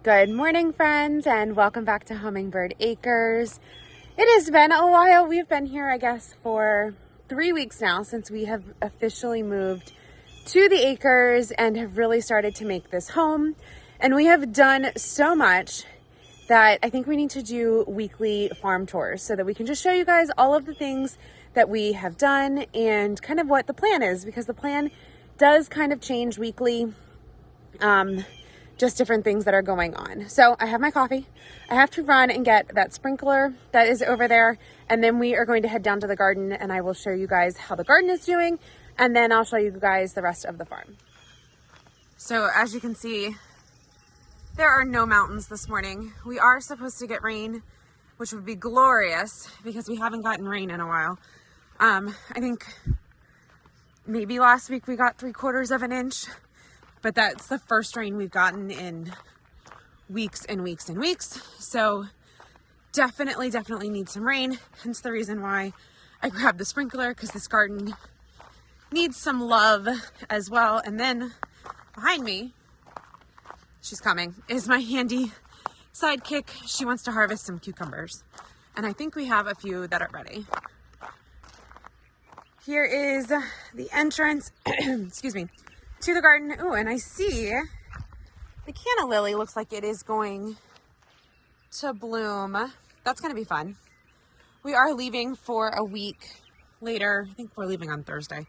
Good morning, friends, and welcome back to Hummingbird Acres. It has been a while. We've been here, I guess, for 3 weeks now since we have officially moved to the acres and have really started to make this home. And we have done so much that I think we need to do weekly farm tours so that we can just show you guys all of the things that we have done and kind of what the plan is, because the plan does kind of change weekly. Just different things that are going on. So I have my coffee. I have to run and get that sprinkler that is over there. And then we are going to head down to the garden and I will show you guys how the garden is doing. And then I'll show you guys the rest of the farm. So as you can see, there are no mountains this morning. We are supposed to get rain, which would be glorious because we haven't gotten rain in a while. I think maybe last week we got 3/4 of an inch. But that's the first rain we've gotten in weeks and weeks and weeks. So definitely need some rain. Hence the reason why I grabbed the sprinkler, because this garden needs some love as well. And then behind me, she's coming, is my handy sidekick. She wants to harvest some cucumbers. And I think we have a few that are ready. Here is the entrance, excuse me, to the garden. Oh, and I see the canna lily looks like it is going to bloom. That's going to be fun. We are leaving for a week later. I think we're leaving on Thursday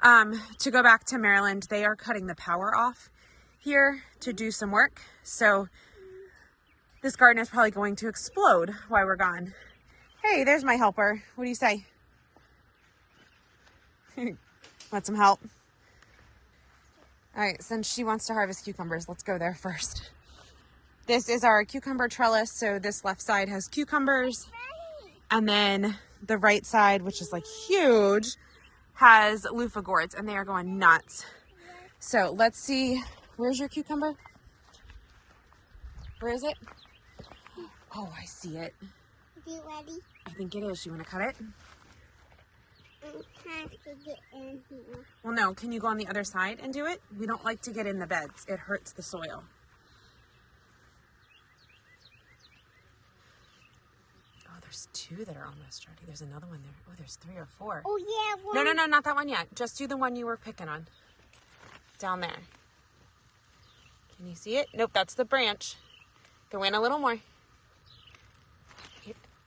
to go back to Maryland. They are cutting the power off here to do some work. So this garden is probably going to explode while we're gone. Hey, there's my helper. What do you say? Want some help? All right, since she wants to harvest cucumbers, let's go there first. This is our cucumber trellis. So this left side has cucumbers. And then the right side, which is like huge, has loofah gourds, and they are going nuts. So let's see. Where's your cucumber? Where is it? Oh, I see it. Is it ready? I think it is. You want to cut it? Have to get in here. Well, no. Can you go on the other side and do it? We don't like to get in the beds. It hurts the soil. Oh, there's 2 that are almost ready. There's another one there. Oh, there's 3 or 4. Oh, yeah. One. No, not that one yet. Just do the one you were picking on. Down there. Can you see it? Nope, that's the branch. Go in a little more.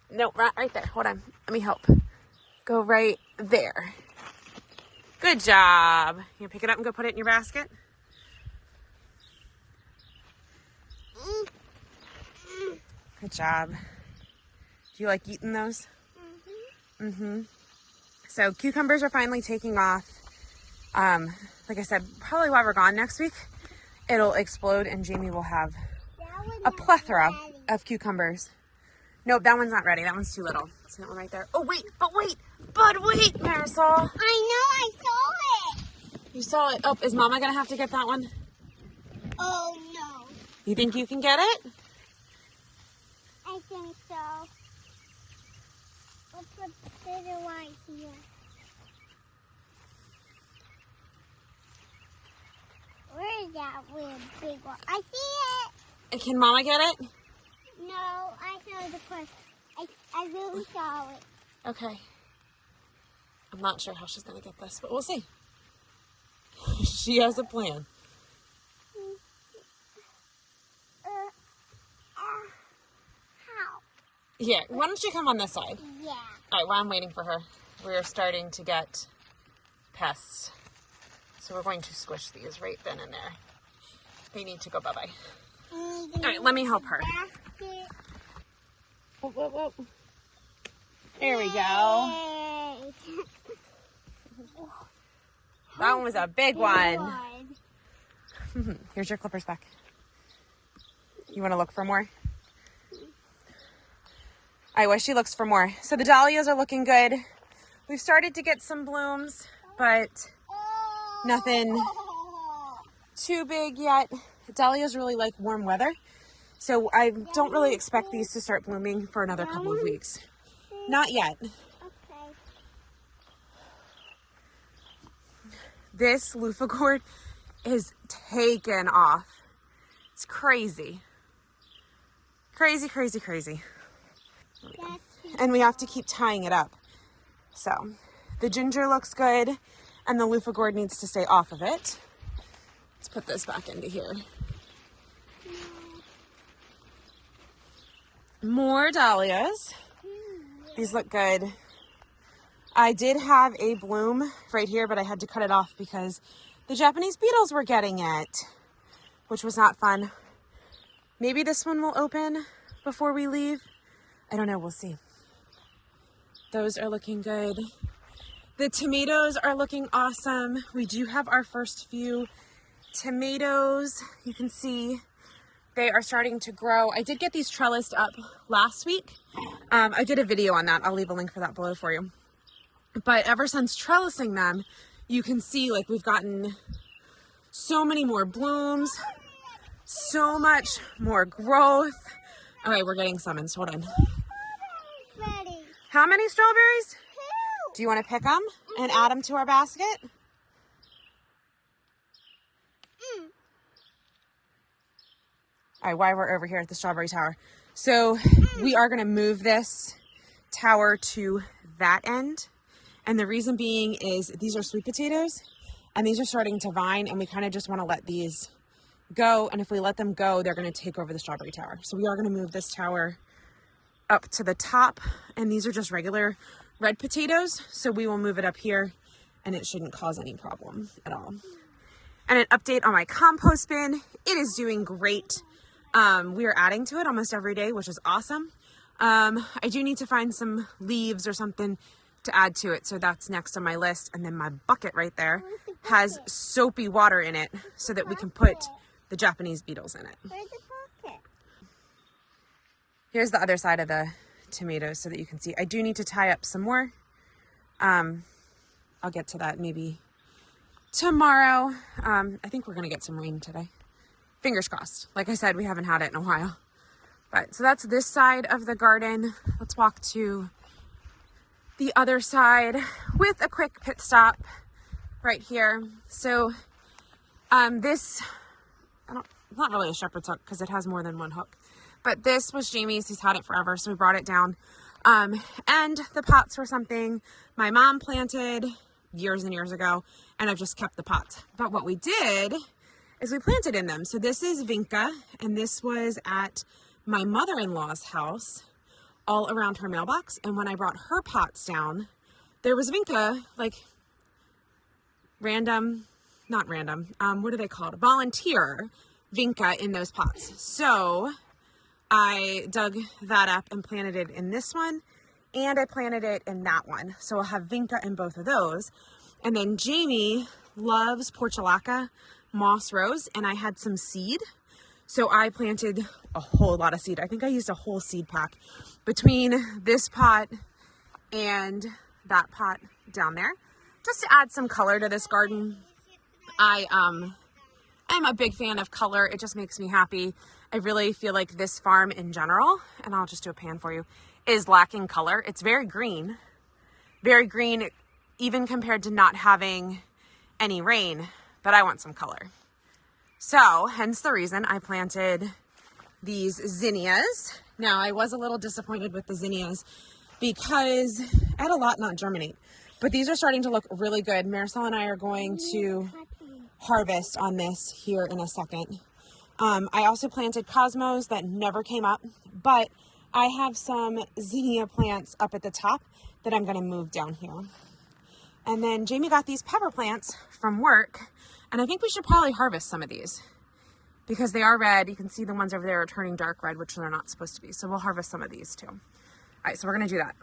No, right there. Hold on. Let me help. Go right there. Good job. You pick it up and go put it in your basket? Good job. Do you like eating those? So cucumbers are finally taking off. Like I said, probably while we're gone next week, it'll explode and Jamie will have a plethora of cucumbers. Nope, that one's not ready. That one's too little. See that one right there? Oh, wait, wait, Marisol. I saw it. You saw it. Oh, is Mama going to have to get that one? Oh, no. You think you can get it? I think so. Let's put the one here. Where is that weird big one? I see it. Can Mama get it? No, I know the question. I really saw it. Okay. I'm not sure how she's going to get this, but we'll see. She has a plan. How? Yeah, why don't you come on this side? Yeah. All right, while I'm waiting for her, we're starting to get pests. So we're going to squish these right then and there. They need to go bye-bye. All right, let me help her. Whoop, whoop, whoop. There we go. That one was a big one. Here's your clippers back. You want to look for more? I wish she looks for more. So the dahlias are looking good. We've started to get some blooms, but nothing too big yet. Dahlias really like warm weather. So I don't really expect these to start blooming for another couple of weeks. Not yet. Okay. This loofah gourd is taken off. It's crazy. Crazy, crazy, crazy. That's And we have to keep tying it up. So the ginger looks good and the loofah gourd needs to stay off of it. Let's put this back into here. More dahlias. These look good. I did have a bloom right here, but I had to cut it off because the Japanese beetles were getting it, which was not fun. Maybe this one will open before we leave. I don't know, we'll see. Those are looking good. The tomatoes are looking awesome. We do have our first few tomatoes. You can see they are starting to grow. I did get these trellised up last week. I did a video on that. I'll leave a link for that below for you. But ever since trellising them, you can see like we've gotten so many more blooms, so much more growth. All right, we're getting summons. Hold on. ready. How many strawberries? 2. Do you want to pick them and add them to our basket? All right, while we're over here at the strawberry tower. So we are going to move this tower to that end. And the reason being is these are sweet potatoes and these are starting to vine and we kind of just want to let these go. And if we let them go, they're going to take over the strawberry tower. So we are going to move this tower up to the top, and these are just regular red potatoes. So we will move it up here and it shouldn't cause any problem at all. And an update on my compost bin. It is doing great. We are adding to it almost every day, which is awesome. I do need to find some leaves or something to add to it. So that's next on my list. And then my bucket right there has soapy water in it so that we can put the Japanese beetles in it. Where's the pocket? Here's the other side of the tomatoes so that you can see. I do need to tie up some more. I'll get to that maybe tomorrow. I think we're going to get some rain today. Fingers crossed. Like I said, we haven't had it in a while. But so that's this side of the garden. Let's walk to the other side with a quick pit stop right here. So this, not really a shepherd's hook because it has more than one hook, but this was Jamie's. He's had it forever, so we brought it down. And the pots were something my mom planted years and years ago, and I've just kept the pots. But what we did is we planted in them. So this is Vinca, and this was at my mother-in-law's house, all around her mailbox. And when I brought her pots down, there was Vinca, like random, not random, what are they called? Volunteer Vinca in those pots. So I dug that up and planted it in this one, and I planted it in that one. So I'll have Vinca in both of those. And then Jamie loves portulaca moss rose, and I had some seed. So I planted a whole lot of seed. I think I used a whole seed pack between this pot and that pot down there, just to add some color to this garden. I'm a big fan of color. It just makes me happy. I really feel like this farm in general, and I'll just do a pan for you, is lacking color. It's very green, even compared to not having any rain, but I want some color. So hence the reason I planted these zinnias. Now I was a little disappointed with the zinnias because I had a lot not germinate, but these are starting to look really good. Marisol and I are going to harvest on this here in a second. I also planted cosmos that never came up, but I have some zinnia plants up at the top that I'm going to move down here. And then Jamie got these pepper plants from work, and I think we should probably harvest some of these because they are red. You can see the ones over there are turning dark red, which they're not supposed to be. So we'll harvest some of these too. All right, so we're going to do that.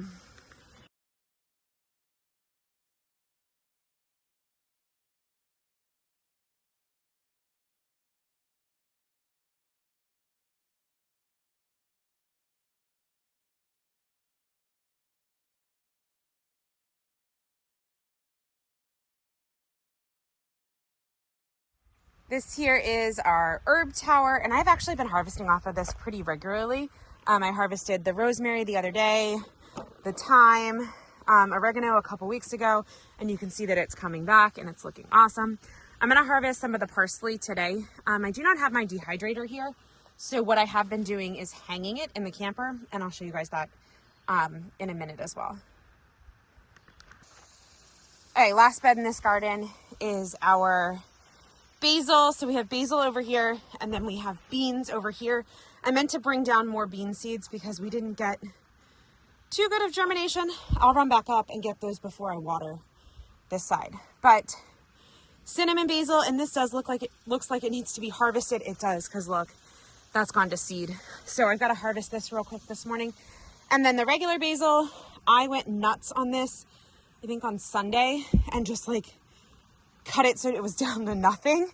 This here is our herb tower, and I've actually been harvesting off of this pretty regularly. I harvested the rosemary the other day, the thyme, oregano a couple weeks ago, and you can see that it's coming back and it's looking awesome. I'm gonna harvest some of the parsley today. I do not have my dehydrator here, So what I have been doing is hanging it in the camper, and I'll show you guys that in a minute as well. All right, last bed in this garden is our basil. So we have basil over here, and then we have beans over here. I meant to bring down more bean seeds because we didn't get too good of germination. I'll run back up and get those before I water this side. But cinnamon basil, and this does looks like it needs to be harvested. It does, because look, that's gone to seed. So I've got to harvest this real quick this morning. And then the regular basil, I went nuts on this, I think on Sunday, and just like cut it so it was down to nothing.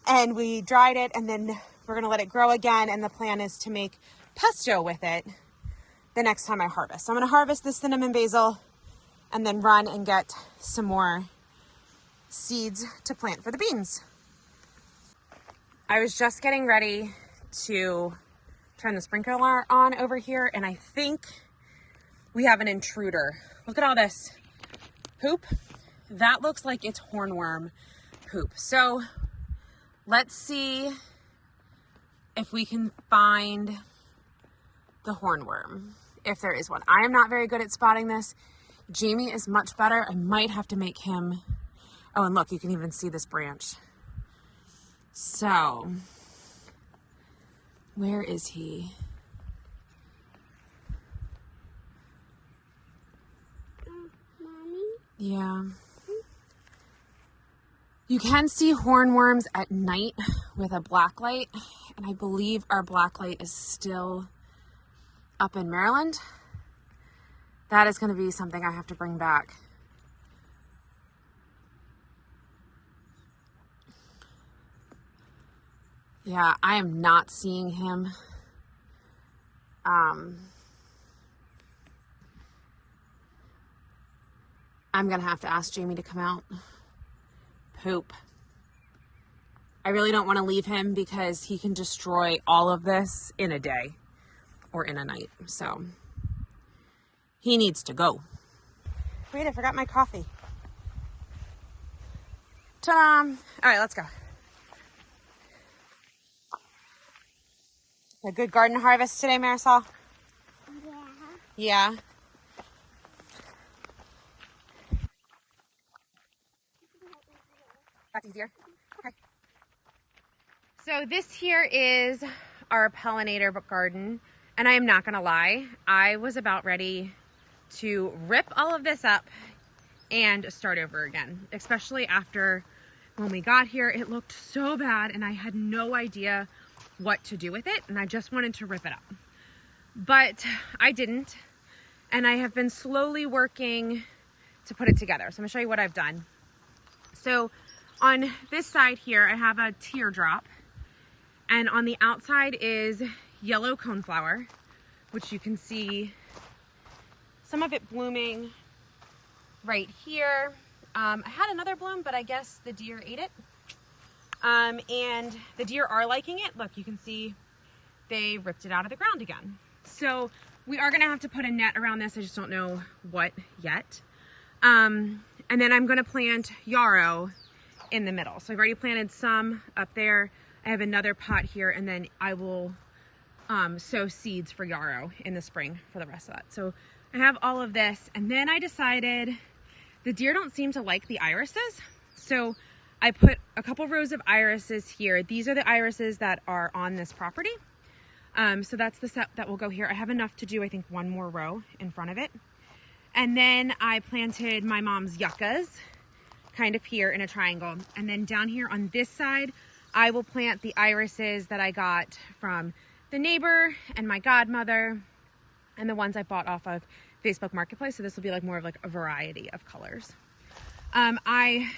And we dried it, and then we're gonna let it grow again. And the plan is to make pesto with it the next time I harvest. So I'm gonna harvest this cinnamon basil and then run and get some more seeds to plant for the beans. I was just getting ready to turn the sprinkler on over here, and I think we have an intruder. Look at all this poop. That looks like it's hornworm poop. So let's see if we can find the hornworm, if there is one. I am not very good at spotting this. Jamie is much better. I might have to make him. Oh, and look, you can even see this branch. So where is he? Mommy? Yeah. You can see hornworms at night with a black light, and I believe our black light is still up in Maryland. That is going to be something I have to bring back. Yeah, I am not seeing him. I'm going to have to ask Jamie to come out. Poop. I really don't want to leave him because he can destroy all of this in a day or in a night. So he needs to go. Wait, I forgot my coffee. Ta-da! All right, let's go. A good garden harvest today, Marisol? Yeah. Yeah. That's easier. Okay. So this here is our pollinator garden, and I am not gonna lie, I was about ready to rip all of this up and start over again, especially after when we got here. It looked so bad and I had no idea what to do with it, and I just wanted to rip it up. But I didn't, and I have been slowly working to put it together. So I'm gonna show you what I've done. So on this side here, I have a teardrop, and on the outside is yellow coneflower, which you can see some of it blooming right here. I had another bloom, but I guess the deer ate it. And the deer are liking it. Look, you can see they ripped it out of the ground again. So we are gonna have to put a net around this. I just don't know what yet. And then I'm gonna plant yarrow in the middle. So I've already planted some up there. I have another pot here, and then I will sow seeds for yarrow in the spring for the rest of that. So I have all of this, and then I decided the deer don't seem to like the irises. So I put a couple rows of irises here. These are the irises that are on this property. So that's the set that will go here. I have enough to do, I think, one more row in front of it. And then I planted my mom's yuccas kind of here in a triangle. And then down here on this side, I will plant the irises that I got from the neighbor and my godmother and the ones I bought off of Facebook Marketplace. So this will be like more of like a variety of colors. I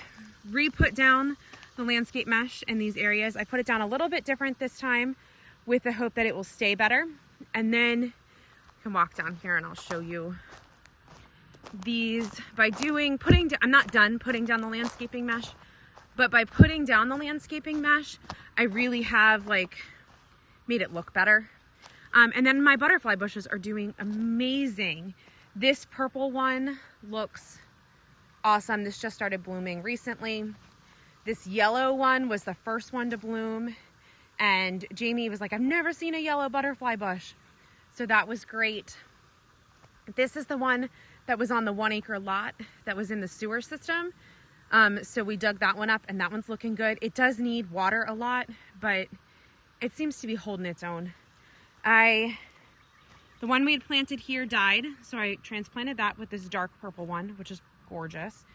re-put down the landscape mesh in these areas. I put it down a little bit different this time with the hope that it will stay better. And then I can walk down here and I'll show you these by I'm not done putting down the landscaping mesh, but by putting down the landscaping mesh, I really have like made it look better. And then my butterfly bushes are doing amazing. This purple one looks awesome. This just started blooming recently. This yellow one was the first one to bloom. And Jamie was like, I've never seen a yellow butterfly bush. So that was great. This is the one that was on the 1 acre lot that was in the sewer system. So we dug that one up and that one's looking good. It does need water a lot, but it seems to be holding its own. The one we had planted here died, so I transplanted that with this dark purple one, which is gorgeous.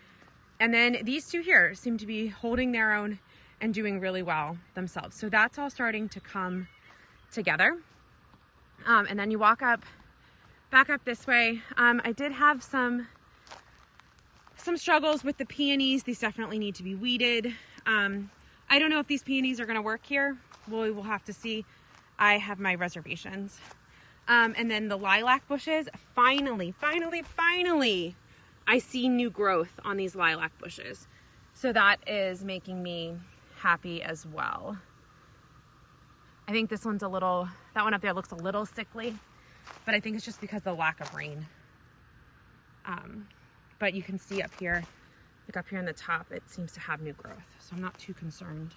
And then these two here seem to be holding their own and doing really well themselves. So that's all starting to come together. And then you walk back up this way. I did have some struggles with the peonies. These definitely need to be weeded. I don't know if these peonies are gonna work here. We will have to see. I have my reservations. And then the lilac bushes, finally, I see new growth on these lilac bushes. So that is making me happy as well. I think this one's that one up there looks a little sickly, but I think it's just because of the lack of rain. But you can see up here, like up here on the top, it seems to have new growth. So I'm not too concerned.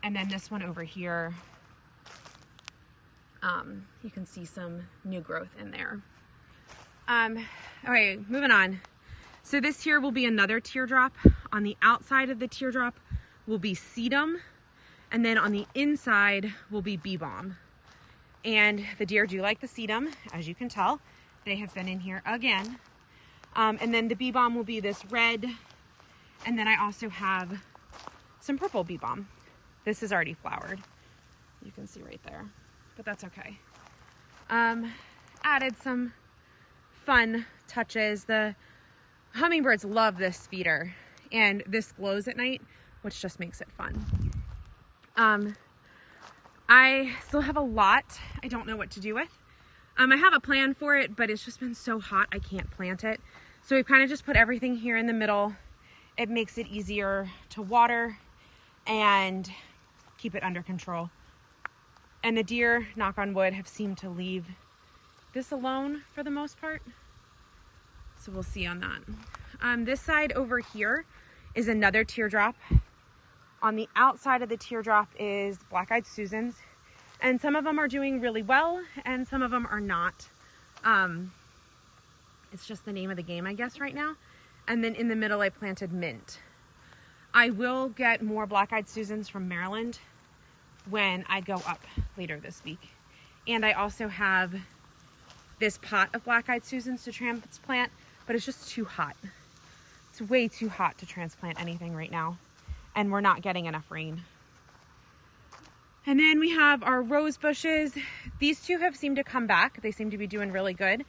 And then this one over here, you can see some new growth in there. All right, moving on. So this here will be another teardrop. On the outside of the teardrop will be sedum, and then on the inside will be bee balm. And the deer do like the sedum, as you can tell. They have been in here again. And then the bee balm will be this red, and then I also have some purple bee balm. This is already flowered. You can see right there, but that's okay. Added some fun touches. The hummingbirds love this feeder, and this glows at night, which just makes it fun. I still have a lot I don't know what to do with. I have a plan for it, but it's just been so hot I can't plant it. So we've kind of just put everything here in the middle. It makes it easier to water and keep it under control. And the deer, knock on wood, have seemed to leave this alone for the most part. So we'll see on that. This side over here is another teardrop. On the outside of the teardrop is black-eyed Susans. And some of them are doing really well and some of them are not. It's just the name of the game, I guess, right now. And then in the middle, I planted mint. I will get more black-eyed Susans from Maryland when I go up later this week. And I also have this pot of black-eyed Susans to transplant, but it's just too hot. It's way too hot to transplant anything right now. And we're not getting enough rain. And then we have our rose bushes. These two have seemed to come back. They seem to be doing really good.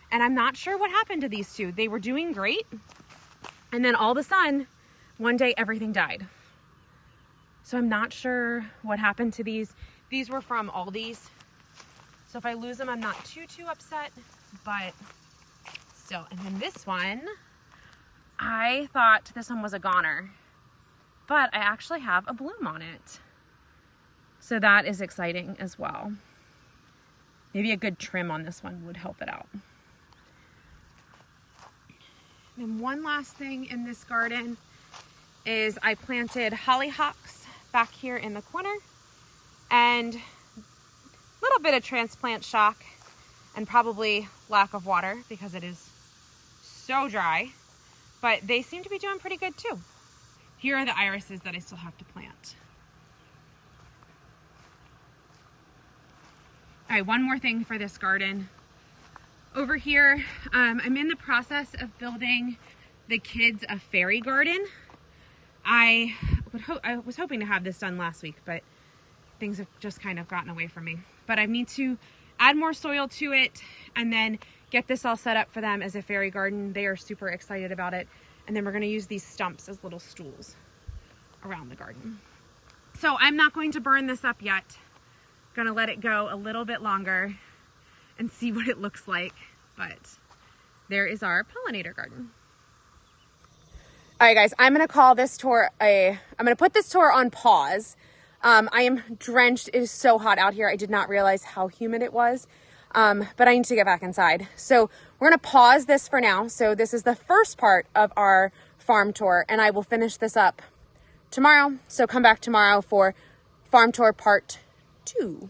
And I'm not sure what happened to these two. They were doing great. And then all of a sudden, one day everything died. So I'm not sure what happened to these. These were from Aldi's. So if I lose them, I'm not too upset, but still. And then this one, I thought this one was a goner, but I actually have a bloom on it. So that is exciting as well. Maybe a good trim on this one would help it out. And one last thing in this garden is I planted hollyhocks back here in the corner, and a little bit of transplant shock and probably lack of water because it is so dry, but they seem to be doing pretty good too. Here are the irises that I still have to plant. All right, one more thing for this garden. Over here, I'm in the process of building the kids a fairy garden. I was hoping to have this done last week, but things have just kind of gotten away from me. But I need to add more soil to it and then get this all set up for them as a fairy garden. They are super excited about it. And then we're gonna use these stumps as little stools around the garden. So I'm not going to burn this up yet. Gonna let it go a little bit longer and see what it looks like. But there is our pollinator garden. All right, guys, I'm gonna call this tour I'm gonna put this tour on pause. I am drenched. It is so hot out here. I did not realize how humid it was, but I need to get back inside. So we're gonna pause this for now. So this is the first part of our farm tour, and I will finish this up tomorrow. So come back tomorrow for farm tour part 2.